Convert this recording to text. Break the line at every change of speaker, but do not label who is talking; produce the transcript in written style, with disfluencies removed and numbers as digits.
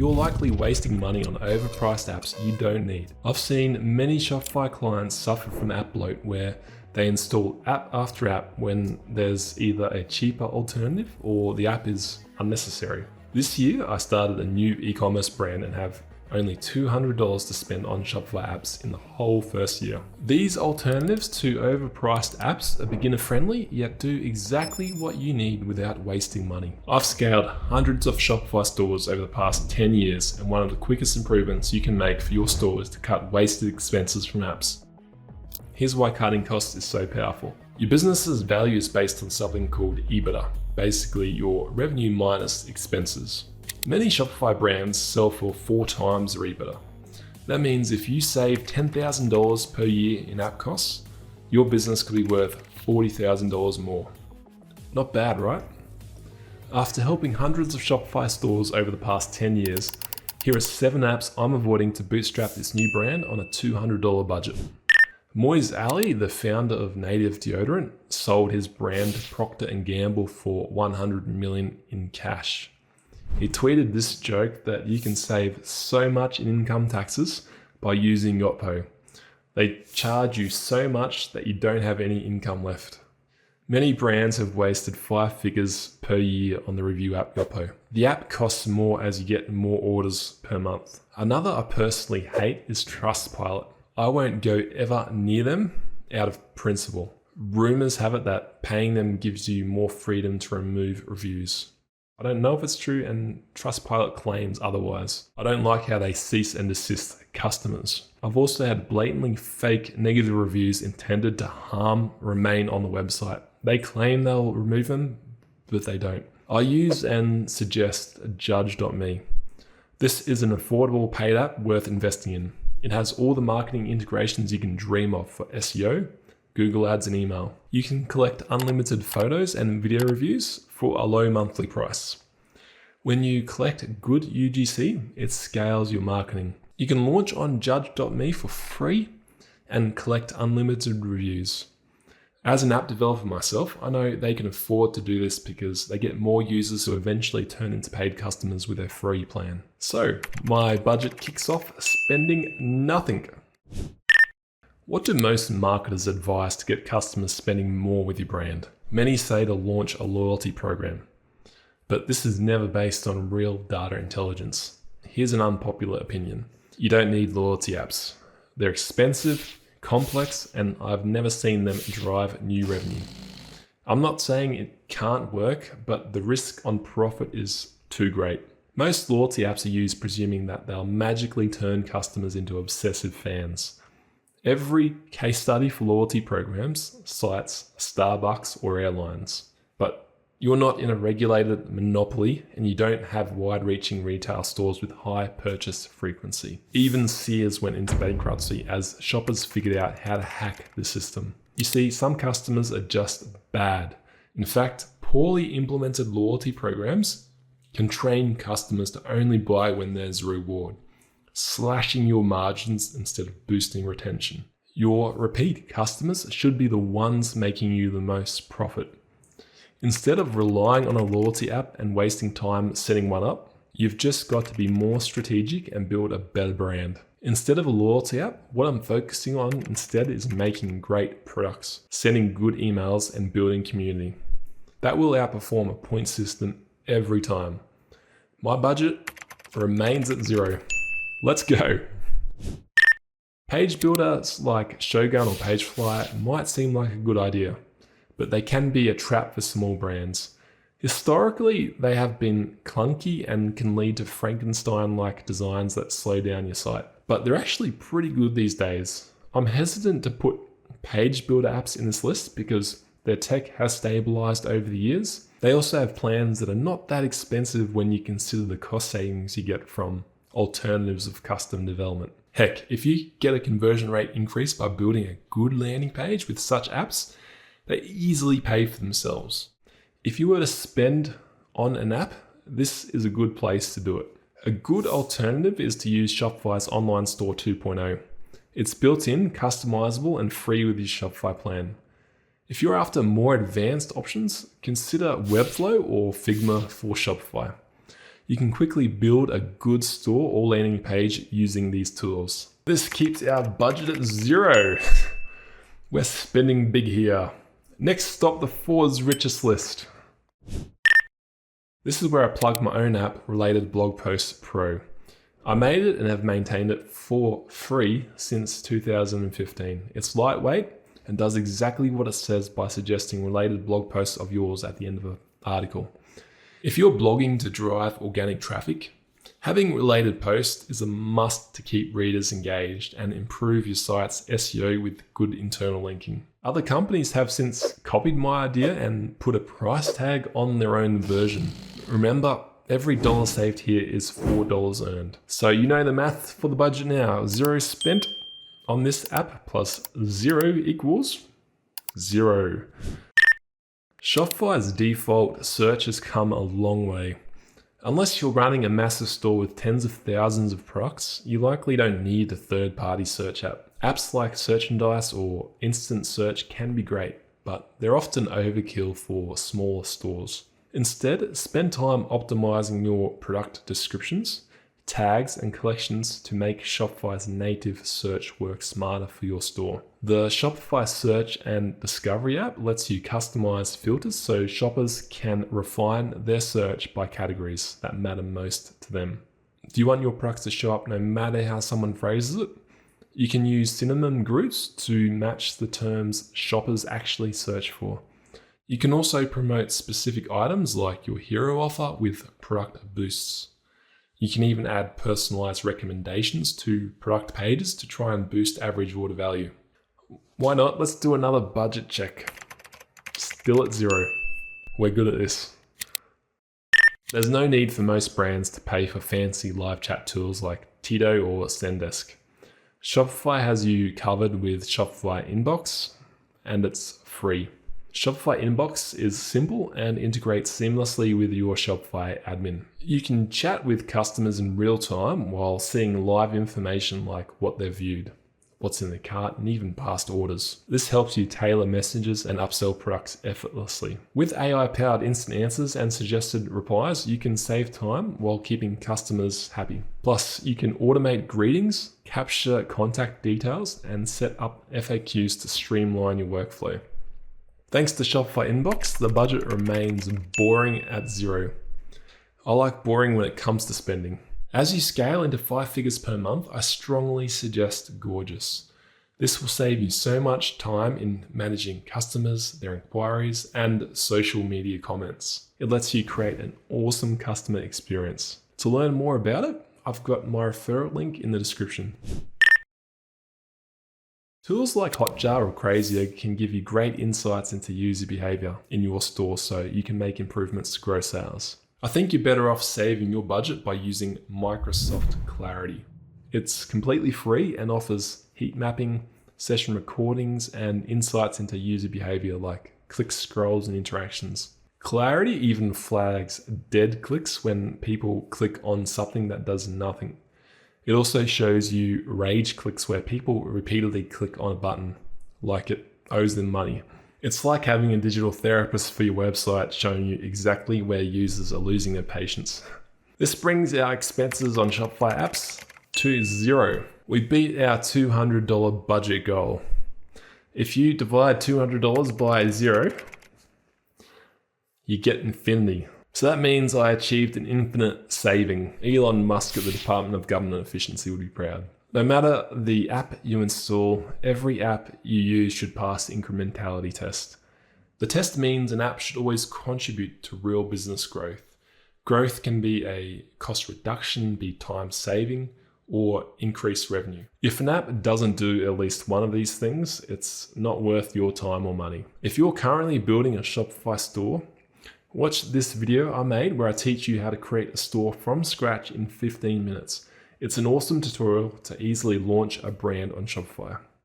You're likely wasting money on overpriced apps you don't need. I've seen many Shopify clients suffer from app bloat where they install app after app when there's either a cheaper alternative or the app is unnecessary. This year, I started a new e-commerce brand and have only $200 to spend on Shopify apps in the whole first year. These alternatives to overpriced apps are beginner friendly, yet do exactly what you need without wasting money. I've scaled hundreds of Shopify stores over the past 10 years, and one of the quickest improvements you can make for your store is to cut wasted expenses from apps. Here's why cutting costs is so powerful. Your business's value is based on something called EBITDA, basically your revenue minus expenses. Many Shopify brands sell for 4 times their EBITDA. That means if you save $10,000 per year in app costs, your business could be worth $40,000 more. Not bad, right? After helping hundreds of Shopify stores over the past 10 years, here are 7 apps I'm avoiding to bootstrap this new brand on a $200 budget. Moise Ali, the founder of Native Deodorant, sold his brand to Procter & Gamble for $100 million in cash. He tweeted this joke that you can save so much in income taxes by using Yotpo. They charge you so much that you don't have any income left. Many brands have wasted 5 figures per year on the review app Yotpo. The app costs more as you get more orders per month. Another I personally hate is Trustpilot. I won't go ever near them out of principle. Rumors have it that paying them gives you more freedom to remove reviews. I don't know if it's true, and Trustpilot claims otherwise. I don't like how they cease and desist customers. I've also had blatantly fake negative reviews intended to harm remain on the website. They claim they'll remove them, but they don't. I use and suggest Judge.me. This is an affordable paid app worth investing in. It has all the marketing integrations you can dream of for SEO, Google Ads, and email. You can collect unlimited photos and video reviews for a low monthly price. When you collect good UGC, it scales your marketing. You can launch on Judge.me for free and collect unlimited reviews. As an app developer myself, I know they can afford to do this because they get more users who eventually turn into paid customers with their free plan. So my budget kicks off spending nothing. What do most marketers advise to get customers spending more with your brand? Many say to launch a loyalty program, but this is never based on real data intelligence. Here's an unpopular opinion. You don't need loyalty apps. They're expensive, complex, and I've never seen them drive new revenue. I'm not saying it can't work, but the risk on profit is too great. Most loyalty apps are used presuming that they'll magically turn customers into obsessive fans. Every case study for loyalty programs cites Starbucks or airlines, but you're not in a regulated monopoly and you don't have wide-reaching retail stores with high purchase frequency. Even Sears went into bankruptcy as shoppers figured out how to hack the system. You see, some customers are just bad. In fact, poorly implemented loyalty programs can train customers to only buy when there's a reward, slashing your margins instead of boosting retention. Your repeat customers should be the ones making you the most profit. Instead of relying on a loyalty app and wasting time setting one up, you've just got to be more strategic and build a better brand. Instead of a loyalty app, what I'm focusing on instead is making great products, sending good emails, and building community. That will outperform a point system every time. My budget remains at 0. Let's go. Page builders like Shogun or Pagefly might seem like a good idea, but they can be a trap for small brands. Historically, they have been clunky and can lead to Frankenstein-like designs that slow down your site. But they're actually pretty good these days. I'm hesitant to put page builder apps in this list because their tech has stabilized over the years. They also have plans that are not that expensive when you consider the cost savings you get from alternatives of custom development. Heck, if you get a conversion rate increase by building a good landing page with such apps, they easily pay for themselves. If you were to spend on an app, this is a good place to do it. A good alternative is to use Shopify's Online Store 2.0. It's built in, customizable, and free with your Shopify plan. If you're after more advanced options, consider Webflow or Figma for Shopify. You can quickly build a good store or landing page using these tools. This keeps our budget at zero. We're spending big here. Next stop, the Forbes richest list. This is where I plug my own app, Related Blog Post Pro. I made it and have maintained it for free since 2015. It's lightweight and does exactly what it says by suggesting related blog posts of yours at the end of an article. If you're blogging to drive organic traffic, having related posts is a must to keep readers engaged and improve your site's SEO with good internal linking. Other companies have since copied my idea and put a price tag on their own version. Remember, every dollar saved here is $4 earned. So you know the math for the budget now. 0 spent on this app plus 0 equals 0. Shopify's default search has come a long way. Unless you're running a massive store with tens of thousands of products, you likely don't need a third-party search app. Apps like Searchandise or Instant Search can be great, but they're often overkill for smaller stores. Instead, spend time optimizing your product descriptions, tags, and collections to make Shopify's native search work smarter for your store. The Shopify Search and Discovery app lets you customize filters so shoppers can refine their search by categories that matter most to them. Do you want your products to show up no matter how someone phrases it? You can use synonym groups to match the terms shoppers actually search for. You can also promote specific items like your hero offer with product boosts. You can even add personalized recommendations to product pages to try and boost average order value. Why not? Let's do another budget check. Still at 0. We're good at this. There's no need for most brands to pay for fancy live chat tools like Tito or Zendesk. Shopify has you covered with Shopify Inbox, and it's free. Shopify Inbox is simple and integrates seamlessly with your Shopify admin. You can chat with customers in real time while seeing live information like what they've viewed, what's in their cart, and even past orders. This helps you tailor messages and upsell products effortlessly. With AI-powered instant answers and suggested replies, you can save time while keeping customers happy. Plus, you can automate greetings, capture contact details, and set up FAQs to streamline your workflow. Thanks to Shopify Inbox, the budget remains boring at 0. I like boring when it comes to spending. As you scale into 5 figures per month, I strongly suggest Gorgeous. This will save you so much time in managing customers, their inquiries, and social media comments. It lets you create an awesome customer experience. To learn more about it, I've got my referral link in the description. Tools like Hotjar or Crazy Egg can give you great insights into user behavior in your store so you can make improvements to grow sales. I think you're better off saving your budget by using Microsoft Clarity. It's completely free and offers heat mapping, session recordings, and insights into user behavior like click scrolls and interactions. Clarity even flags dead clicks when people click on something that does nothing. It also shows you rage clicks where people repeatedly click on a button like it owes them money. It's like having a digital therapist for your website showing you exactly where users are losing their patience. This brings our expenses on Shopify apps to 0. We beat our $200 budget goal. If you divide $200 by 0, you get infinity. So that means I achieved an infinite saving. Elon Musk at the Department of Government Efficiency would be proud. No matter the app you install, every app you use should pass the incrementality test. The test means an app should always contribute to real business growth. Growth can be a cost reduction, be time saving, or increased revenue. If an app doesn't do at least one of these things, it's not worth your time or money. If you're currently building a Shopify store, watch this video I made where I teach you how to create a store from scratch in 15 minutes. It's an awesome tutorial to easily launch a brand on Shopify.